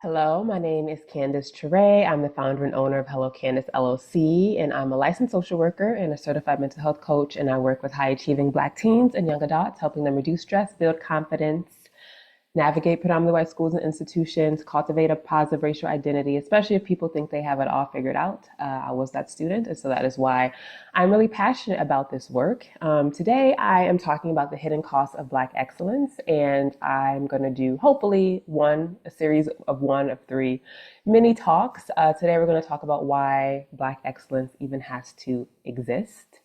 Hello, my name is Candice Ture. I'm the founder and owner of Hello Candice LLC, and I'm a licensed social worker and a certified mental health coach. And I work with high achieving Black teens and young adults, helping them reduce stress, build confidence, navigate predominantly white schools and institutions, cultivate a positive racial identity, especially if people think they have it all figured out. I was that student, and so that is why I'm really passionate about this work. Today, I am talking about the hidden costs of Black excellence, and I'm going to do hopefully a series of one of three mini talks. Today, we're going to talk about why Black excellence even has to exist.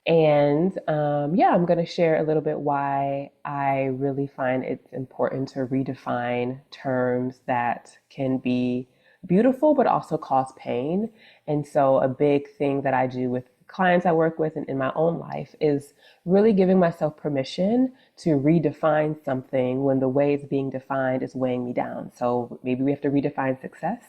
And I'm going to share a little bit why I really find it's important to redefine terms that can be beautiful but also cause pain. And so, a big thing that I do with clients I work with and in my own life is really giving myself permission to redefine something when the way it's being defined is weighing me down. So, maybe we have to redefine success.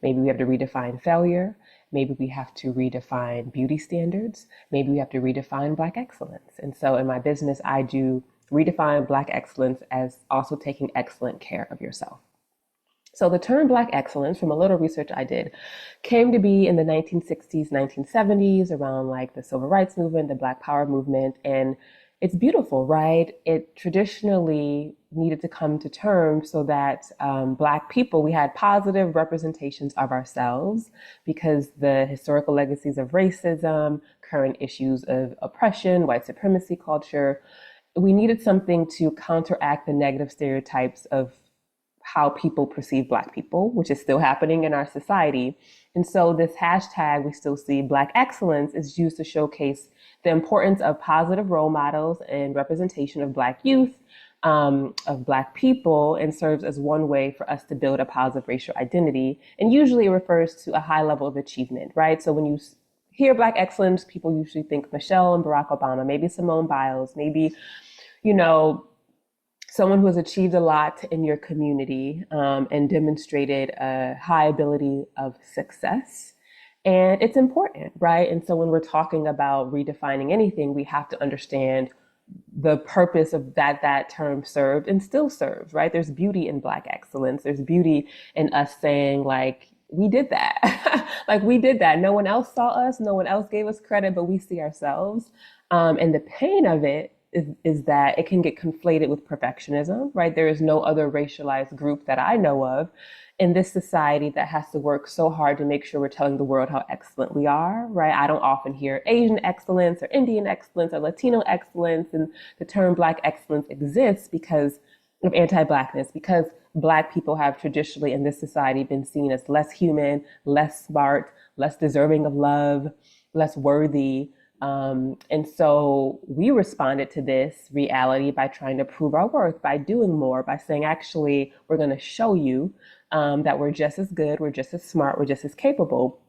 Maybe we have to redefine failure. Maybe we have to redefine beauty standards. Maybe we have to redefine Black excellence. And so in my business, I do redefine Black excellence as also taking excellent care of yourself. So the term Black excellence, from a little research I did, came to be in the 1960s, 1970s, around like the civil rights movement, the Black Power movement, and it's beautiful, right? It traditionally needed to come to terms so that Black people, we had positive representations of ourselves because the historical legacies of racism, current issues of oppression, white supremacy culture, we needed something to counteract the negative stereotypes of how people perceive Black people, which is still happening in our society. And so this hashtag we still see Black excellence is used to showcase the importance of positive role models and representation of Black youth, of Black people, and serves as one way for us to build a positive racial identity. And usually it refers to a high level of achievement, right? So when you hear Black excellence, people usually think Michelle and Barack Obama, maybe Simone Biles, maybe, you know, someone who has achieved a lot in your community and demonstrated a high ability of success. And it's important, right? And so when we're talking about redefining anything, we have to understand the purpose of that term served and still serves, right? There's beauty in Black excellence. There's beauty in us saying, like, we did that. Like, we did that. No one else saw us. No one else gave us credit, but we see ourselves. And the pain of it is that it can get conflated with perfectionism, right? There is no other racialized group that I know of in this society that has to work so hard to make sure we're telling the world how excellent we are, right? I don't often hear Asian excellence or Indian excellence or Latino excellence, and the term Black excellence exists because of anti-Blackness, because Black people have traditionally in this society been seen as less human, less smart, less deserving of love, less worthy. And so we responded to this reality by trying to prove our worth, by doing more, by saying, actually, we're going to show you that we're just as good, we're just as smart, we're just as capable.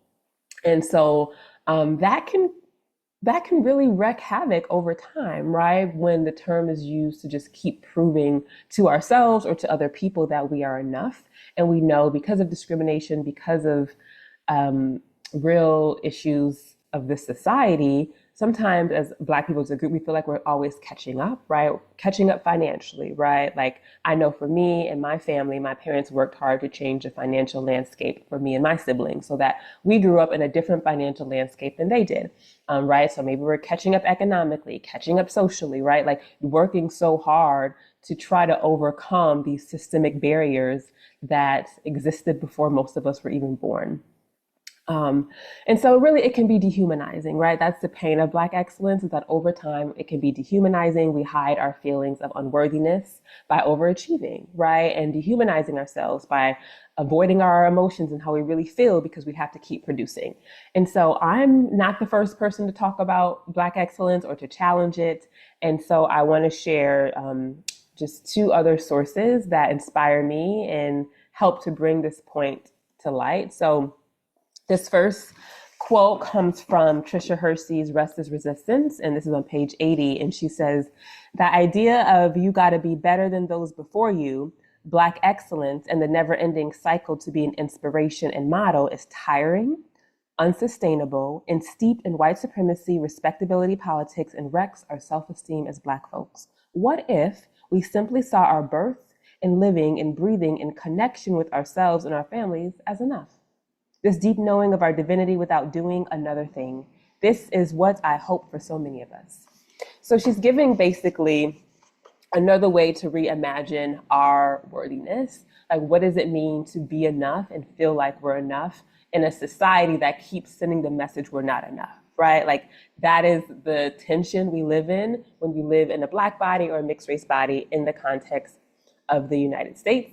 And so that can really wreak havoc over time, right? When the term is used to just keep proving to ourselves or to other people that we are enough. And we know because of discrimination, because of real issues of this society, sometimes as Black people as a group, we feel like we're always catching up, right? Catching up financially, right? Like I know for me and my family, my parents worked hard to change the financial landscape for me and my siblings so that we grew up in a different financial landscape than they did, right? So maybe we're catching up economically, catching up socially, right? Like working so hard to try to overcome these systemic barriers that existed before most of us were even born. And so really it can be dehumanizing, right? That's the pain of Black excellence is that over time it can be dehumanizing. We hide our feelings of unworthiness by overachieving, right? And dehumanizing ourselves by avoiding our emotions and how we really feel because we have to keep producing. And so I'm not the first person to talk about Black excellence or to challenge it. And so I want to share just two other sources that inspire me and help to bring this point to light. So this first quote comes from Tricia Hersey's Rest is Resistance, and this is on page 80. And she says, the idea of you got to be better than those before you, Black excellence, and the never ending cycle to be an inspiration and model is tiring, unsustainable, and steeped in white supremacy, respectability politics, and wrecks our self esteem as Black folks. What if we simply saw our birth and living and breathing in connection with ourselves and our families as enough. This deep knowing of our divinity without doing another thing. This is what I hope for so many of us. So she's giving basically another way to reimagine our worthiness. Like, what does it mean to be enough and feel like we're enough in a society that keeps sending the message we're not enough, right? Like, that is the tension we live in when you live in a Black body or a mixed race body in the context of the United States.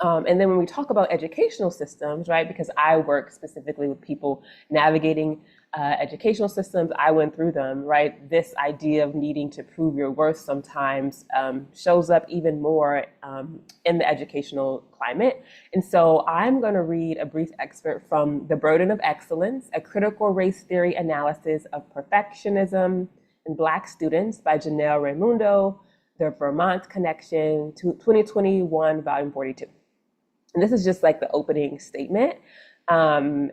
And then when we talk about educational systems, right, because I work specifically with people navigating educational systems, I went through them, right? This idea of needing to prove your worth sometimes shows up even more in the educational climate. And so I'm going to read a brief excerpt from The Burden of Excellence, a critical race theory analysis of perfectionism in Black students by Janelle Raimundo, The Vermont Connection, 2021, volume 42. And this is just like the opening statement. And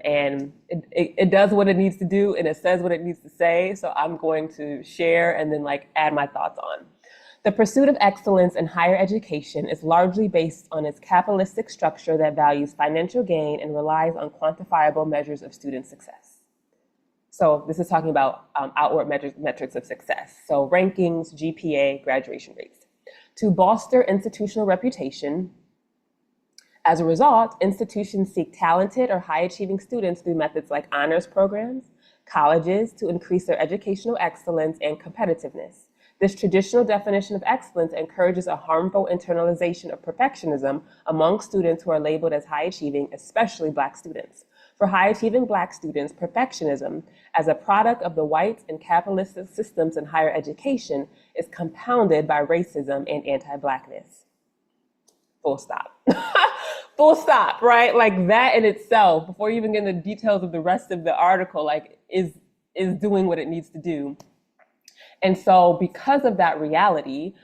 it does what it needs to do and it says what it needs to say. So I'm going to share and then like add my thoughts on. The pursuit of excellence in higher education is largely based on its capitalistic structure that values financial gain and relies on quantifiable measures of student success. So this is talking about outward metrics of success. So rankings, GPA, graduation rates. To bolster institutional reputation, as a result, institutions seek talented or high-achieving students through methods like honors programs, colleges to increase their educational excellence and competitiveness. This traditional definition of excellence encourages a harmful internalization of perfectionism among students who are labeled as high-achieving, especially Black students. For high-achieving Black students, perfectionism, as a product of the white and capitalistic systems in higher education, is compounded by racism and anti-Blackness. Full stop. Full stop, right? Like that in itself, before you even get into the details of the rest of the article, like is doing what it needs to do. And so because of that reality,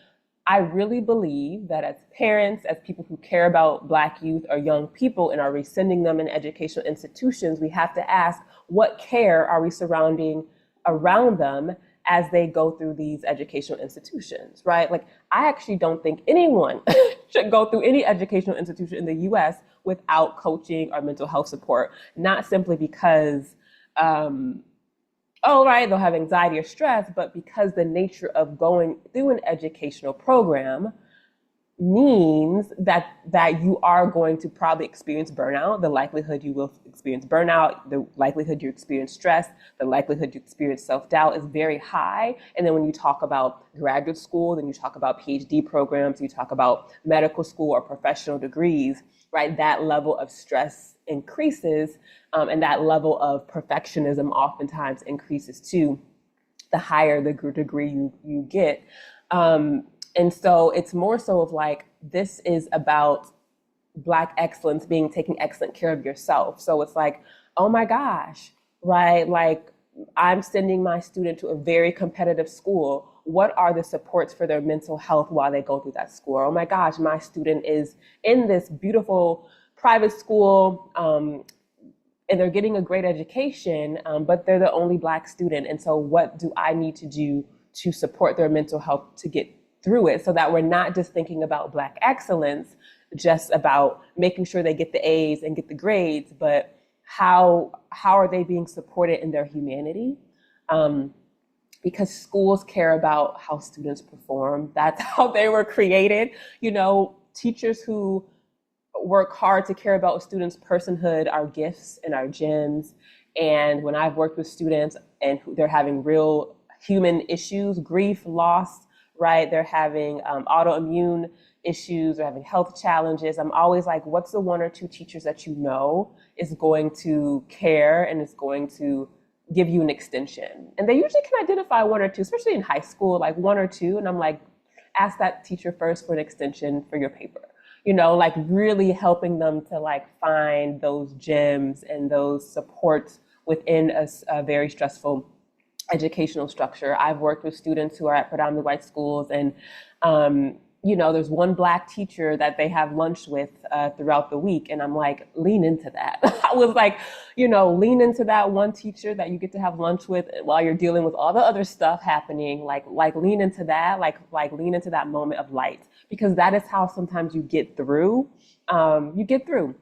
I really believe that as parents, as people who care about Black youth or young people and are rescinding them in educational institutions, we have to ask, what care are we surrounding around them as they go through these educational institutions, right? Like, I actually don't think anyone should go through any educational institution in the US without coaching or mental health support, not simply because, right, they'll have anxiety or stress, but because the nature of going through an educational program means that you are going to probably experience burnout. The likelihood you will experience burnout, the likelihood you experience stress, the likelihood you experience self-doubt is very high. And then when you talk about graduate school, then you talk about PhD programs, you talk about medical school or professional degrees, right? That level of stress increases, and that level of perfectionism oftentimes increases too, the higher the degree you get. And so it's more so of like, this is about Black excellence being taking excellent care of yourself. So it's like, oh my gosh, right? Like, I'm sending my student to a very competitive school. What are the supports for their mental health while they go through that school? Oh my gosh, my student is in this beautiful private school, and they're getting a great education, but they're the only Black student. And so what do I need to do to support their mental health to get through it, so that we're not just thinking about Black excellence, just about making sure they get the A's and get the grades, but how are they being supported in their humanity? Because schools care about how students perform. That's how they were created. You know, teachers who work hard to care about students' personhood are gifts and our gems. And when I've worked with students and they're having real human issues, grief, loss, right? They're having autoimmune issues, they're having health challenges. I'm always like, what's the one or two teachers that you know is going to care and is going to give you an extension? And they usually can identify one or two, especially in high school, like one or two. And I'm like, ask that teacher first for an extension for your paper. You know, like really helping them to like find those gems and those supports within a very stressful educational structure. I've worked with students who are at predominantly white schools, and you know, there's one Black teacher that they have lunch with throughout the week, and I'm like, lean into that. I was like, you know, lean into that one teacher that you get to have lunch with while you're dealing with all the other stuff happening. Like lean into that, like lean into that moment of light, because that is how sometimes you get through. You get through.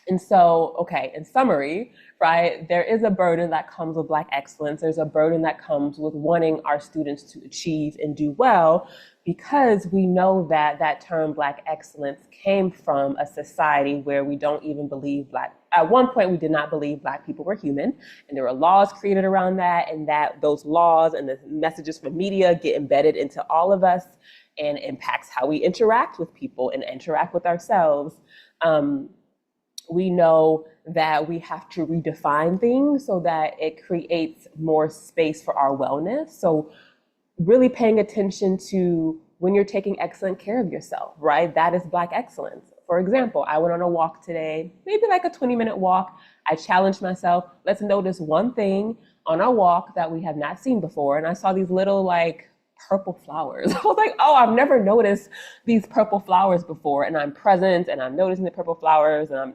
And so, okay, in summary, right, there is a burden that comes with Black excellence. There's a burden that comes with wanting our students to achieve and do well, because we know that that term Black excellence came from a society where we don't even believe at one point we did not believe Black people were human, and there were laws created around that, and that those laws and the messages from media get embedded into all of us and impacts how we interact with people and interact with ourselves. We know that we have to redefine things so that it creates more space for our wellness. So really paying attention to when you're taking excellent care of yourself, right? That is Black excellence. For example, I went on a walk today, maybe like a 20-minute walk. I challenged myself, let's notice one thing on our walk that we have not seen before. And I saw these little like purple flowers. I was like, oh, I've never noticed these purple flowers before. And I'm present and I'm noticing the purple flowers and I'm,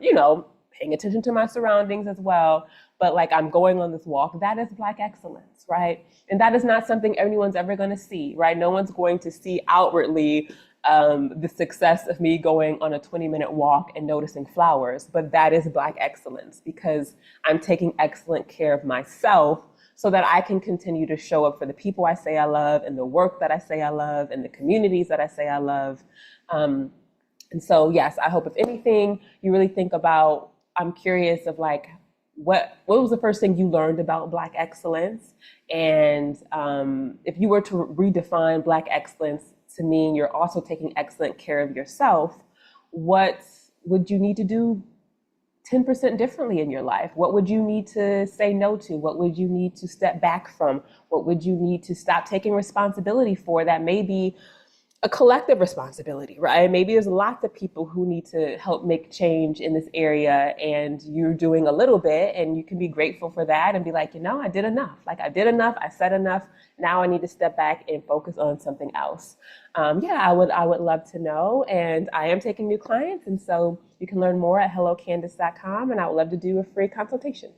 paying attention to my surroundings as well. But like I'm going on this walk, that is Black excellence, right? And that is not something anyone's ever going to see, right? No one's going to see outwardly the success of me going on a 20-minute walk and noticing flowers. But that is Black excellence because I'm taking excellent care of myself so that I can continue to show up for the people I say I love and the work that I say I love and the communities that I say I love. And so, yes, I hope if anything, you really think about, I'm curious of like, what was the first thing you learned about Black excellence? And if you were to redefine Black excellence to mean you're also taking excellent care of yourself, what would you need to do 10% differently in your life? What would you need to say no to? What would you need to step back from? What would you need to stop taking responsibility for that may be a collective responsibility, right? Maybe there's lots of people who need to help make change in this area and you're doing a little bit and you can be grateful for that and be like, I did enough. Like I did enough, I said enough. Now I need to step back and focus on something else. I would love to know. And I am taking new clients. And so you can learn more at hellocandice.com and I would love to do a free consultation.